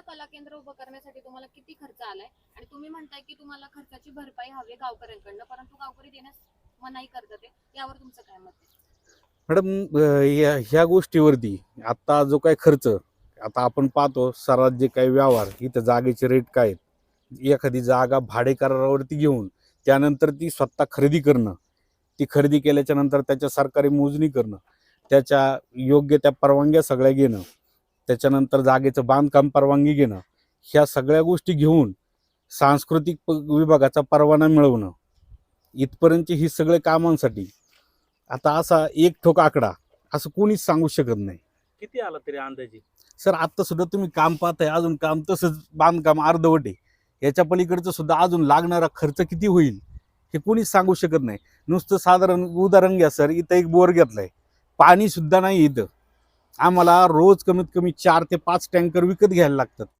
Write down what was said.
कला केंद्र उभं करण्यासाठी तुम्हाला किती खर्च आलाय आणि तुम्ही म्हणताय की तुम्हाला खर्चाची भरपाई हवी गावकऱ्यांकडनं, परंतु गावकरी देण्यास मनाई करतात आहे, यावर तुमचं काय मत आहे? मॅडम, ह्या गोष्टीवरती आता जो काही खर्च, आता आपण पाहतो सर्रास जे काही व्यवहार इथं जागेचे रेट काय आहेत. एखादी जागा भाडे करारावरती घेऊन त्यानंतर ती स्वतः खरेदी करणं, ती खरेदी केल्याच्या नंतर त्याच्या सरकारी मोजणी करणं, त्याच्या योग्य त्या परवानग्या सगळ्या घेणं, त्याच्यानंतर जागेचं बांधकाम परवानगी घेणं, ह्या सगळ्या गोष्टी घेऊन सांस्कृतिक विभागाचा परवाना मिळवणं, इथपर्यंतची ही सगळे कामांसाठी आता असा एक ठोक आकडा असं कोणीच सांगू शकत नाही. किती आला तरी अंदाजे? सर, आता सुद्धा तुम्ही काम पाहताय, अजून काम तसंच बांधकाम अर्धवट आहे. याच्या पलीकडचं सुद्धा अजून लागणारा खर्च किती होईल हे कोणीच सांगू शकत नाही. नुसतं साधारण उदाहरण घ्या सर, इथं एक बोर घेतलाय, पाणी सुद्धा नाही इथं. आम्हाला रोज कमीत कमी 4 ते 5 टँकर विकत घ्यायला लागतात.